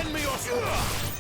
Lend me your sword!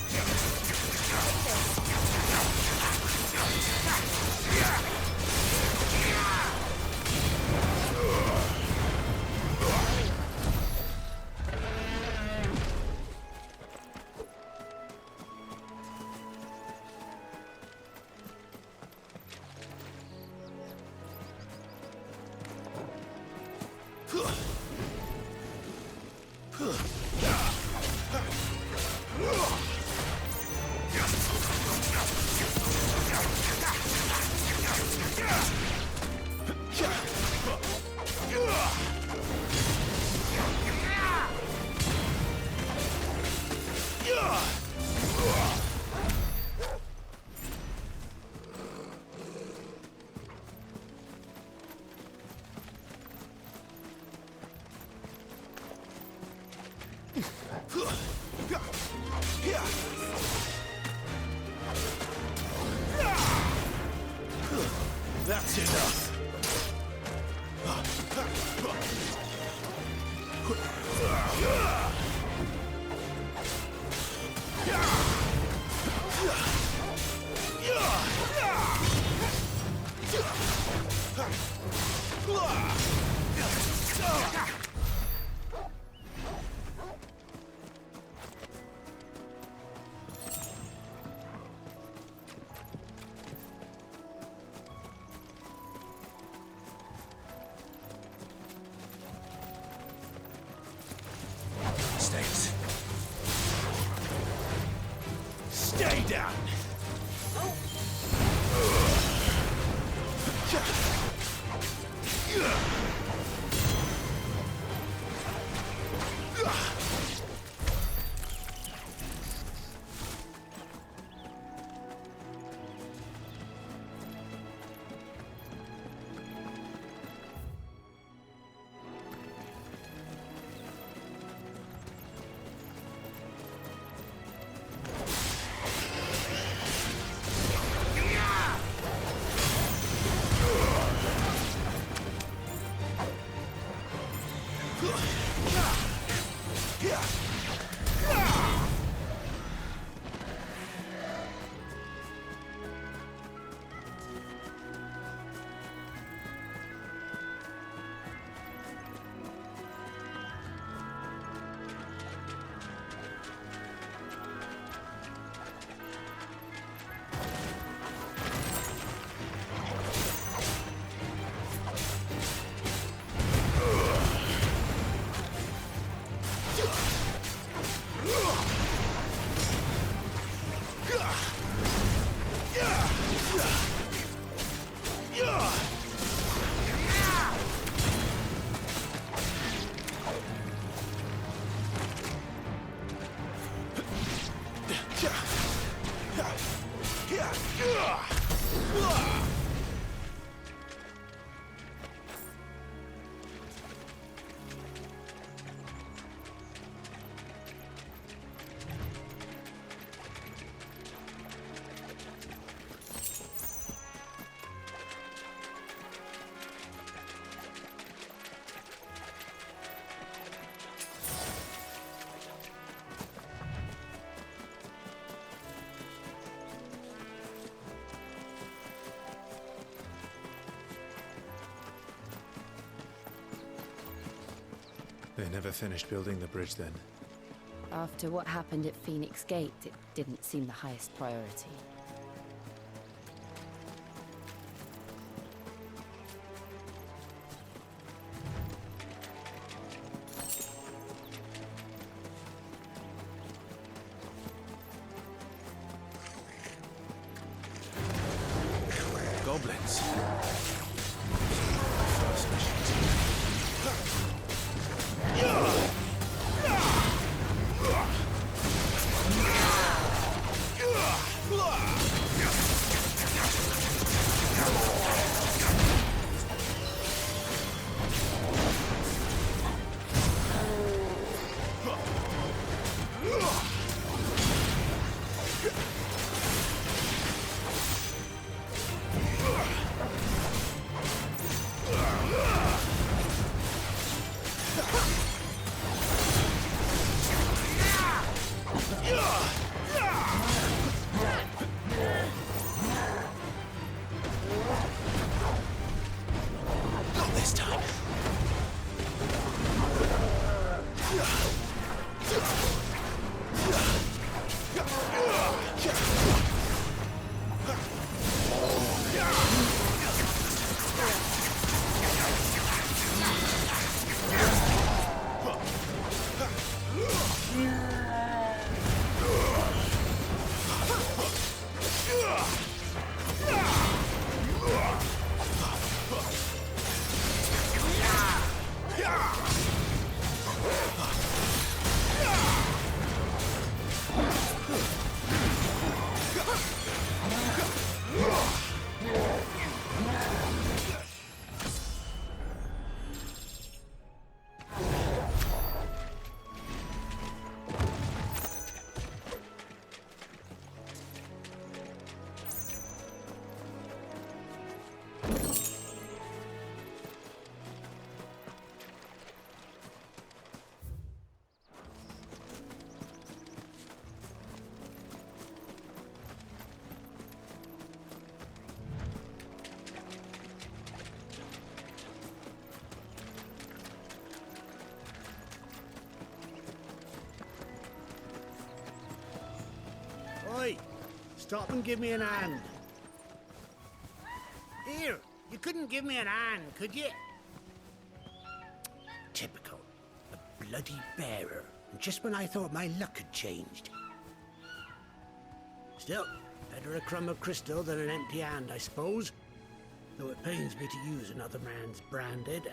That's enough. Stay down! They never finished building the bridge then. After what happened at Phoenix Gate, it didn't seem the highest priority. Goblins. Stop and give me an hand. Here, you couldn't give me an hand, could you? Typical. A bloody bearer. And just when I thought my luck had changed. Still, better a crumb of crystal than an empty hand, I suppose. Though it pains me to use another man's branded.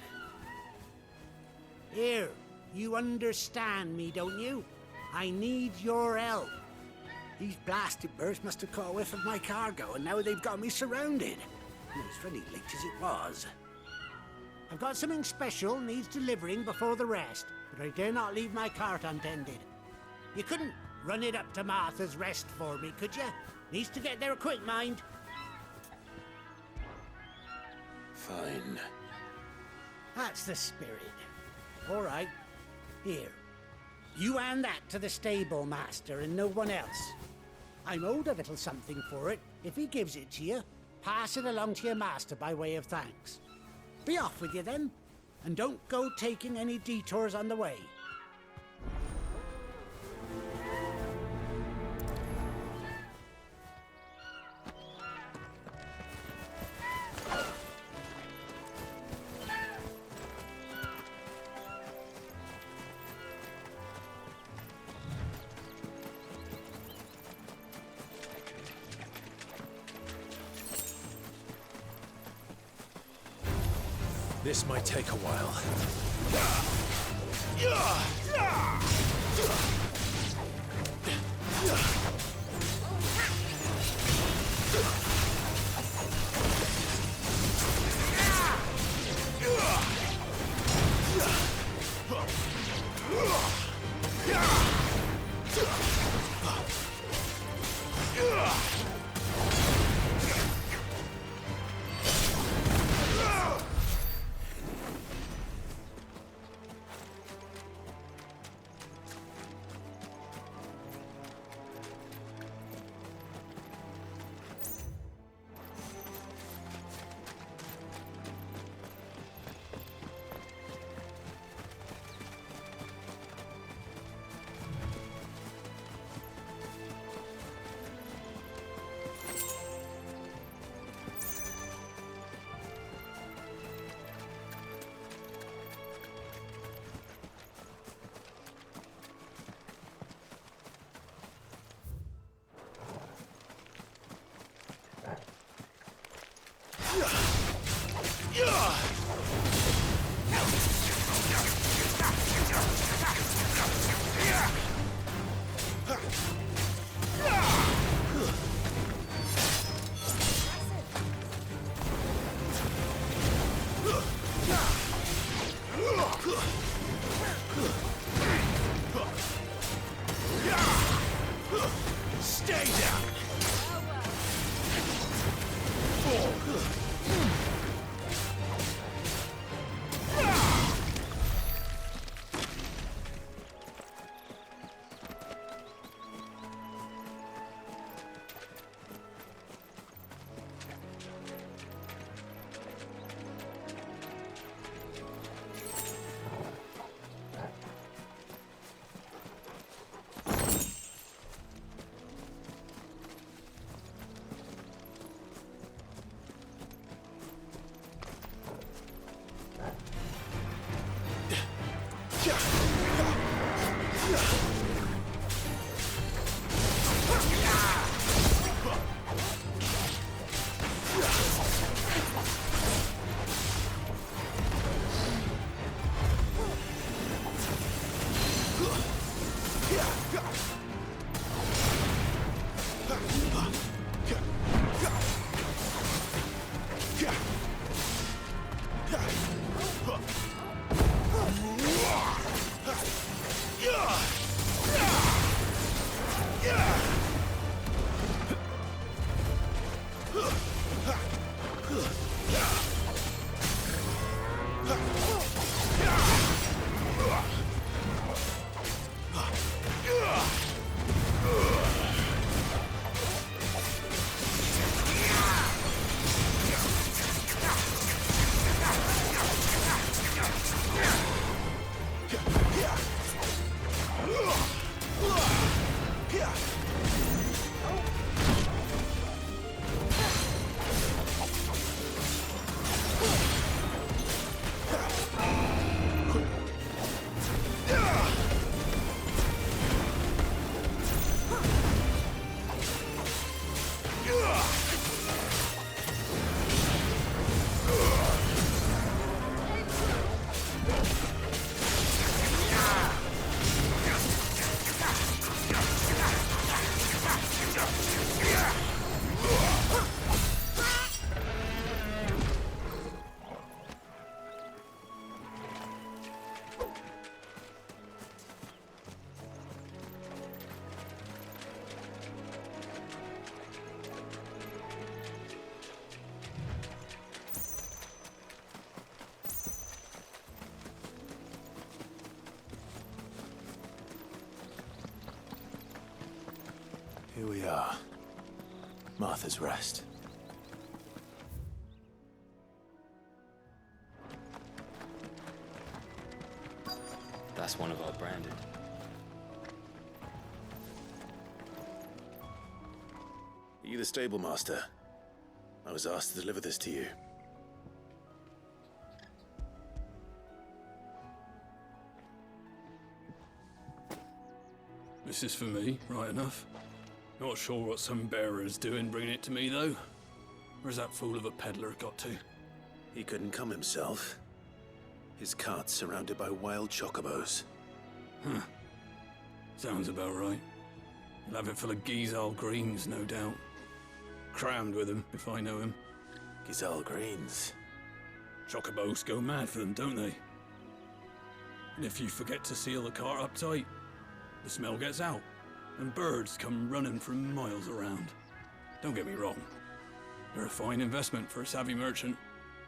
Here, you understand me, don't you? I need your help. These blasted birds must have caught a whiff of my cargo, and now they've got me surrounded. And it's really late as it was. I've got something special needs delivering before the rest, but I dare not leave my cart untended. You couldn't run it up to Martha's Rest for me, could you? Needs to get there quick, mind. Fine. That's the spirit. All right. Here. You hand that to the stable master and no one else. I'm owed a little something for it. If he gives it to you, pass it along to your master by way of thanks. Be off with you then, and don't go taking any detours on the way. This might take a while. Stay down! Here we are. Martha's Rest. That's one of our branded. Are you the stable master? I was asked to deliver this to you. This is for me, right enough. Not sure what some bearer's doing bringing it to me, though. Where's that fool of a peddler got to? He couldn't come himself. His cart's surrounded by wild chocobos. Huh. Sounds about right. He'll have it full of Gizal greens, no doubt. Crammed with them, if I know him. Gizal greens. Chocobos go mad for them, don't they? And if you forget to seal the cart up tight, the smell gets out, and birds come running from miles around. Don't get me wrong. They're a fine investment for a savvy merchant,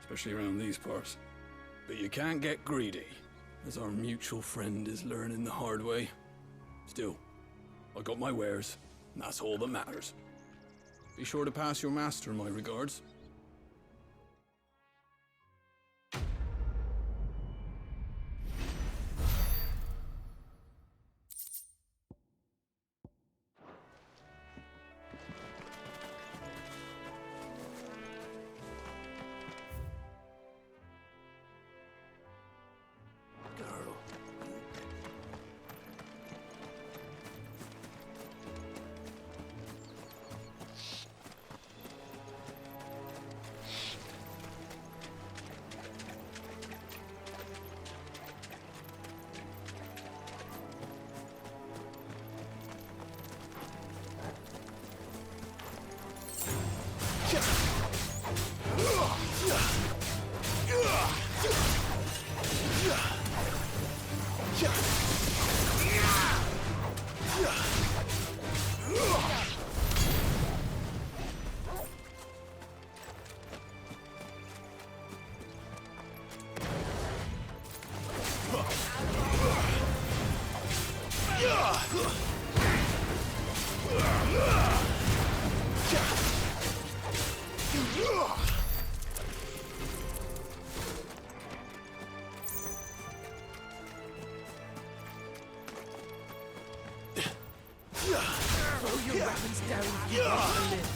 especially around these parts. But you can't get greedy, as our mutual friend is learning the hard way. Still, I got my wares, and that's all that matters. Be sure to pass your master my regards. Girl. Throw your weapons down if you want to live.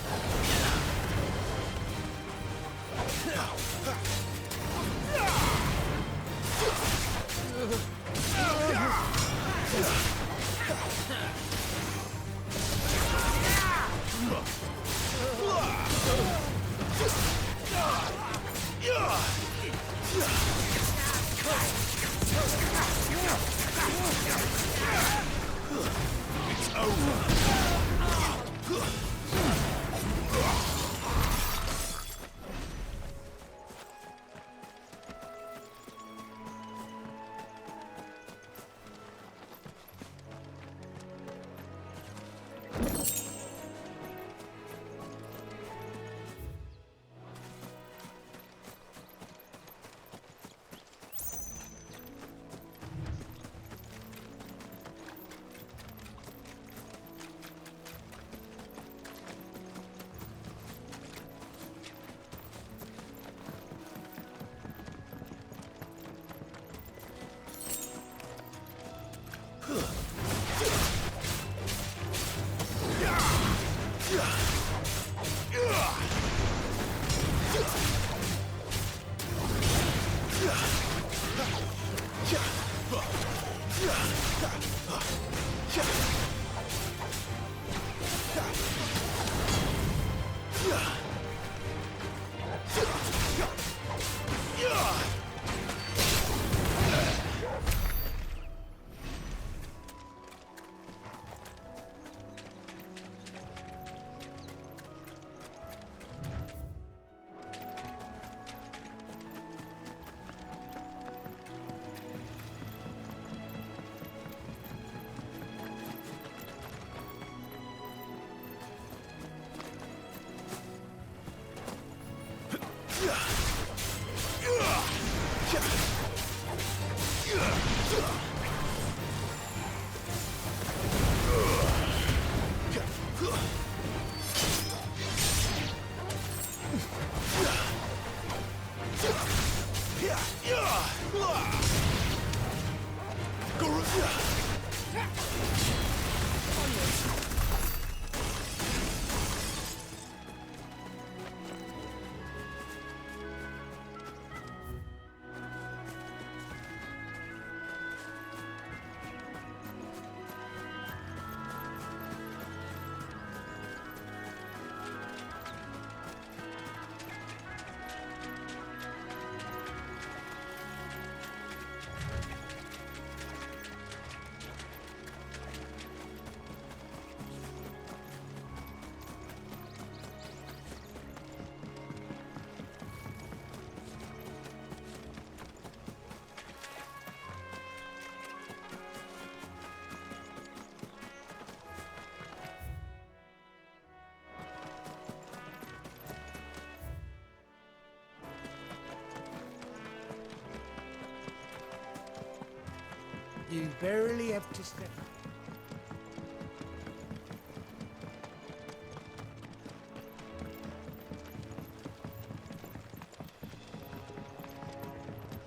You barely have to step.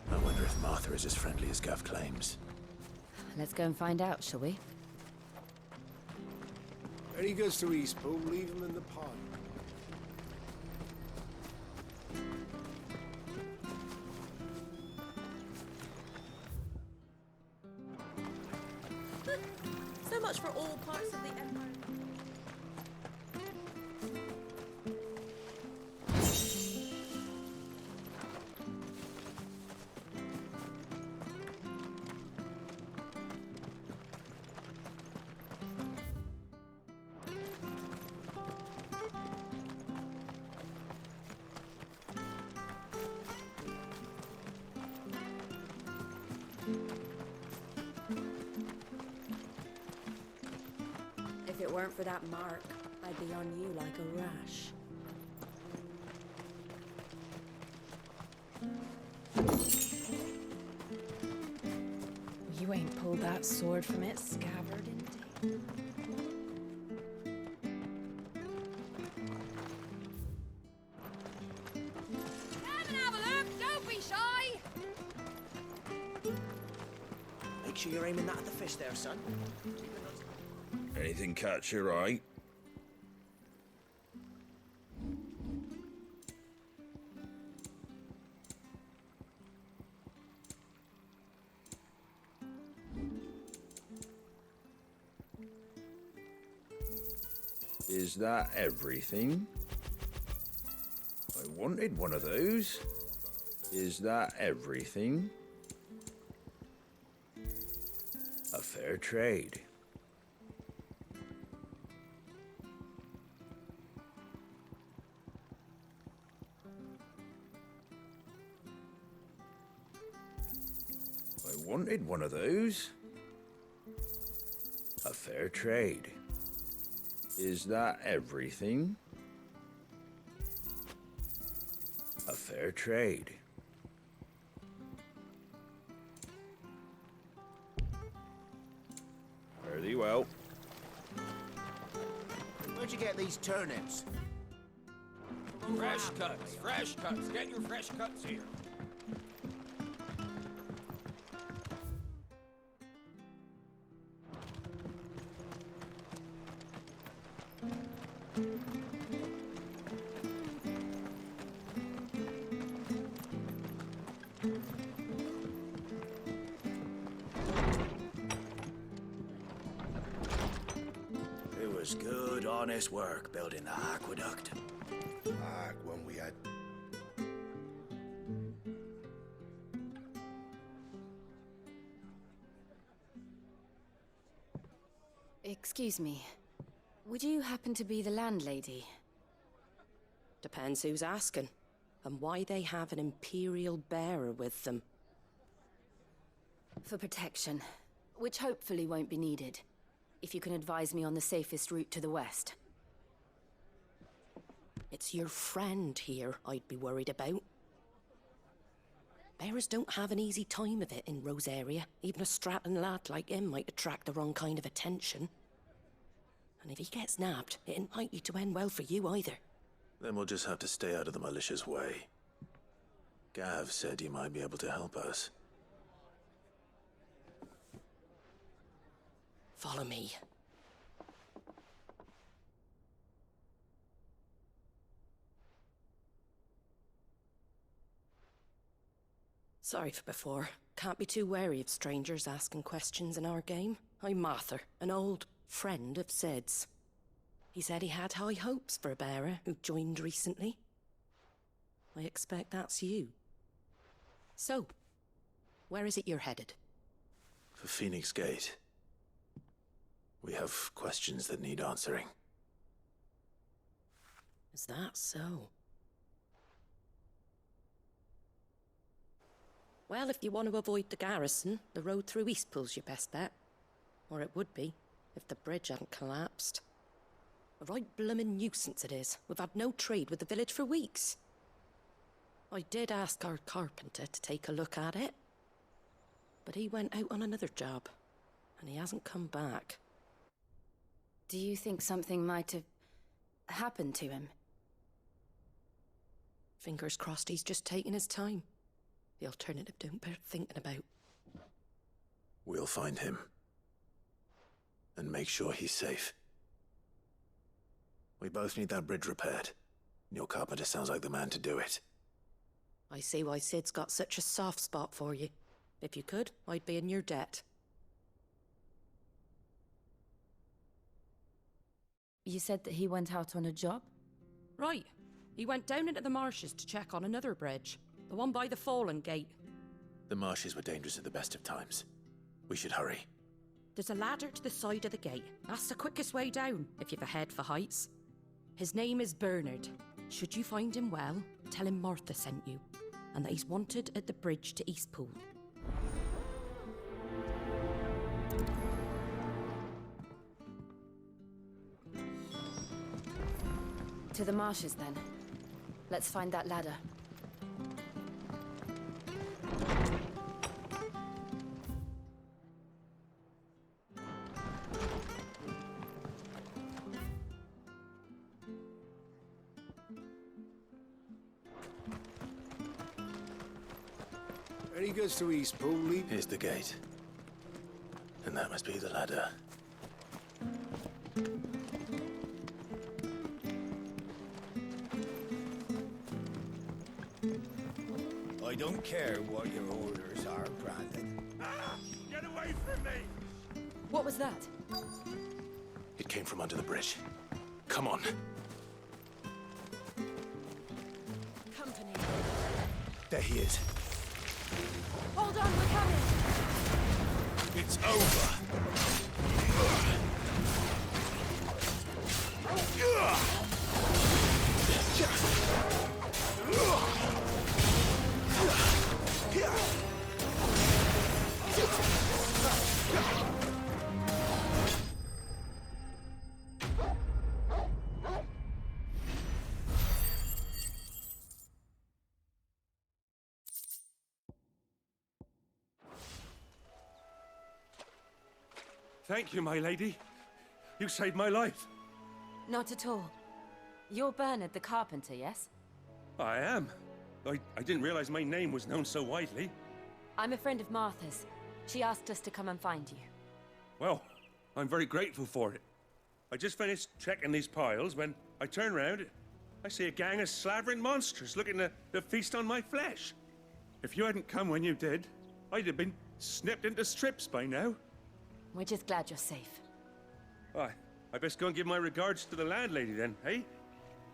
I wonder if Martha is as friendly as Gav claims. Let's go and find out, shall we? When he goes to Eastpool, leave him in the pond. So much for all parts of the Empire. If it weren't for that mark, I'd be on you like a rash. You ain't pulled that sword from its scabbard, indeed. Come and have a look, don't be shy! Make sure you're aiming that at the fish there, son. Anything catch your eye? Is that everything? I wanted one of those. Is that everything? A fair trade. I wanted one of those. A fair trade. Is that everything? A fair trade. Fare thee well. Where'd you get these turnips? Fresh cuts, fresh cuts. Get your fresh cuts here. It was good, honest work building the aqueduct. When we had... Excuse me. Would you happen to be the landlady? Depends who's asking, and why they have an Imperial bearer with them. For protection, which hopefully won't be needed. If you can advise me on the safest route to the west. It's your friend here I'd be worried about. Bearers don't have an easy time of it in Rosaria. Even a strapping lad like him might attract the wrong kind of attention. And if he gets nabbed, it ain't likely to end well for you either. Then we'll just have to stay out of the malicious way. Gav said he might be able to help us. Follow me. Sorry for before. Can't be too wary of strangers asking questions in our game. I'm Martha, an old friend of Sid's. He said he had high hopes for a bearer who joined recently. I expect that's you. So, where is it you're headed? For Phoenix Gate. We have questions that need answering. Is that so? Well, if you want to avoid the garrison, the road through Eastpool's your best bet. Or it would be, if the bridge hadn't collapsed. A right bloomin' nuisance it is. We've had no trade with the village for weeks. I did ask our carpenter to take a look at it. But he went out on another job, and he hasn't come back. Do you think something might have happened to him? Fingers crossed he's just taking his time. The alternative don't bear thinking about. We'll find him. And make sure he's safe. We both need that bridge repaired. Your carpenter sounds like the man to do it. I see why Sid's got such a soft spot for you. If you could, I'd be in your debt. You said that he went out on a job? Right. He went down into the marshes to check on another bridge. The one by the Fallen Gate. The marshes were dangerous at the best of times. We should hurry. There's a ladder to the side of the gate. That's the quickest way down, if you've a head for heights. His name is Bernard. Should you find him well, tell him Martha sent you, and that he's wanted at the bridge to Eastpool. To the marshes, then. Let's find that ladder. When he goes to Eastpool, leave... Here's the gate. And that must be the ladder. I don't care what your orders are, Brandon. Get away from me! What was that? It came from under the bridge. Come on. Company. There he is. Hold on, we're coming! It's over. Thank you, my lady. You saved my life. Not at all. You're Bernard the carpenter, yes? I am. I didn't realize my name was known so widely. I'm a friend of Martha's. She asked us to come and find you. Well, I'm very grateful for it. I just finished checking these piles when I turn round. I see a gang of slavering monsters looking to feast on my flesh. If you hadn't come when you did, I'd have been snipped into strips by now. We're just glad you're safe. I best go and give my regards to the landlady then, eh?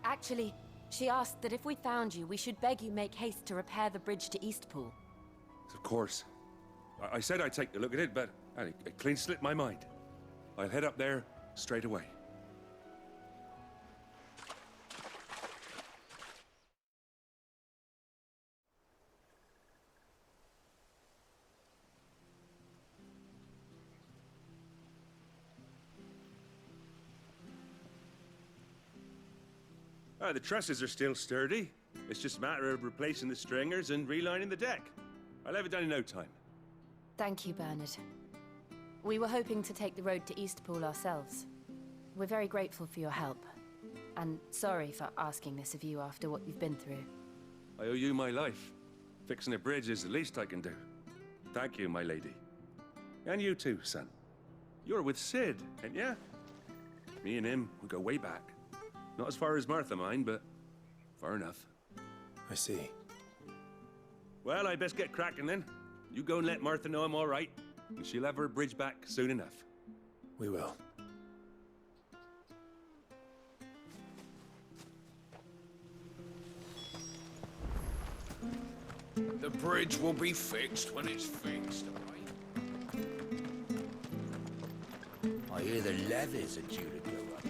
Actually, she asked that if we found you, we should beg you make haste to repair the bridge to Eastpool. Of course. I said I'd take a look at it, but it clean slipped my mind. I'll head up there straight away. The trusses are still sturdy. It's just a matter of replacing the stringers and relining the deck. I'll have it done in no time. Thank you, Bernard. We were hoping to take the road to Eastpool ourselves. We're very grateful for your help. And sorry for asking this of you after what you've been through. I owe you my life. Fixing a bridge is the least I can do. Thank you, my lady. And you too, son. You're with Sid, ain't ya? Me and him, we go way back. Not as far as Martha, mind, but far enough. I see. Well, I best get cracking then. You go and let Martha know I'm all right, and she'll have her bridge back soon enough. We will. The bridge will be fixed when it's fixed, all right? I hear the levies are due to go up.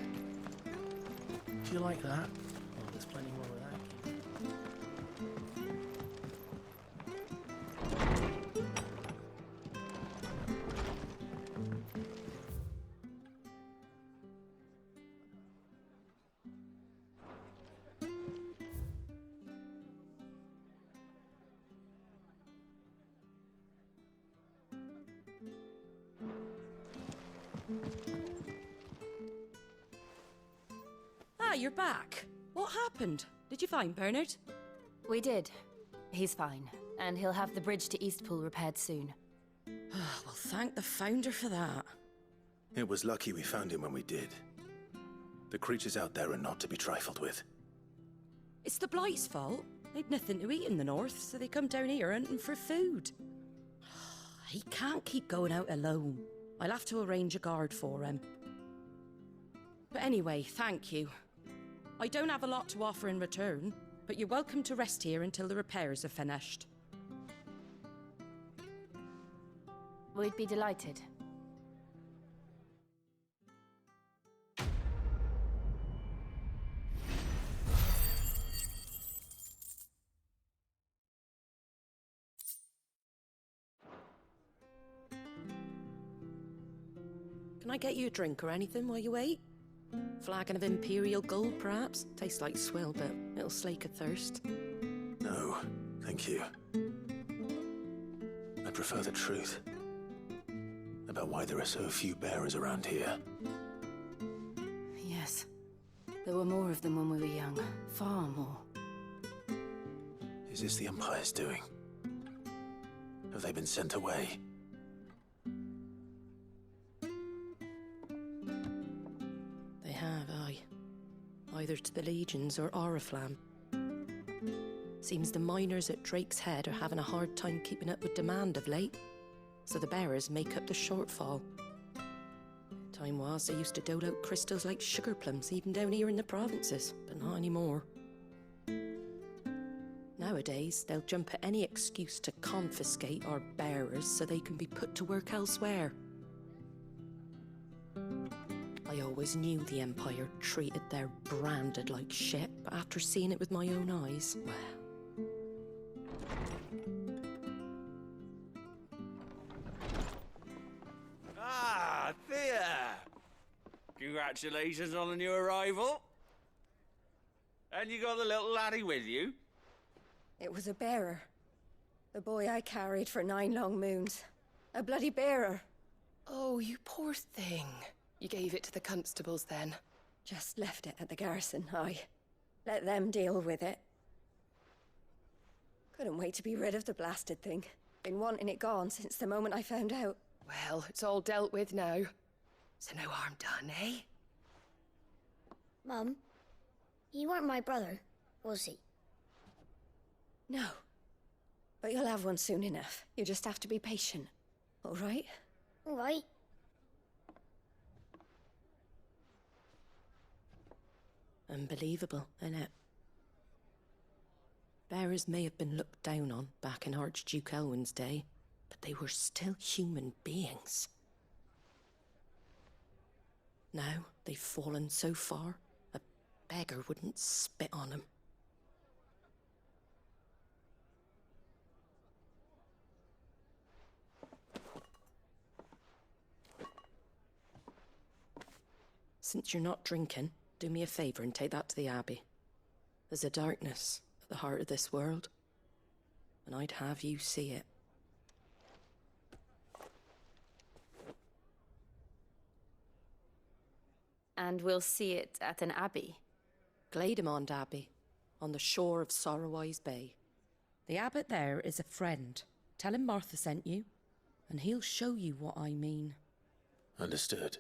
Do you like that? Oh, there's plenty more of that. Ah, you're back. What happened? Did you find Bernard? We did. He's fine, and he'll have the bridge to Eastpool repaired soon. Well, thank the Founder for that. It was lucky we found him when we did. The creatures out there are not to be trifled with. It's the Blight's fault. They'd nothing to eat in the north, so they come down here hunting for food. He can't keep going out alone. I'll have to arrange a guard for him. But anyway, thank you. I don't have a lot to offer in return, but you're welcome to rest here until the repairs are finished. We'd be delighted. Can I get you a drink or anything while you wait? Flagon of Imperial Gold, perhaps? Tastes like swill, but it'll slake a thirst. No, thank you. I prefer the truth. About why there are so few bearers around here. Yes. There were more of them when we were young. Far more. Is this the Empire's doing? Have they been sent away? They have, aye. Either to the Legions or Oriflamme. Seems the miners at Drake's Head are having a hard time keeping up with demand of late, so the bearers make up the shortfall. Time was they used to dole out crystals like sugar plums even down here in the provinces, but not anymore. Nowadays, they'll jump at any excuse to confiscate our bearers so they can be put to work elsewhere. I always knew the Empire treated their branded like shit, but after seeing it with my own eyes, well... Ah, Thea! Congratulations on the new arrival. And you got the little laddie with you? It was a bearer. The boy I carried for 9 long moons. A bloody bearer. Oh, you poor thing. You gave it to the constables then? Just left it at the garrison, aye. Let them deal with it. Couldn't wait to be rid of the blasted thing. Been wanting it gone since the moment I found out. Well, it's all dealt with now. So no harm done, eh? Mum, he weren't my brother, was he? No. But you'll have one soon enough. You just have to be patient. All right? All right. Unbelievable, innit? Bearers may have been looked down on back in Archduke Elwin's day, but they were still human beings. Now they've fallen so far, a beggar wouldn't spit on them. Since you're not drinking, do me a favour and take that to the Abbey. There's a darkness at the heart of this world, and I'd have you see it. And we'll see it at an abbey? Glademond Abbey, on the shore of Sorrowwise Bay. The abbot there is a friend. Tell him Martha sent you, and he'll show you what I mean. Understood.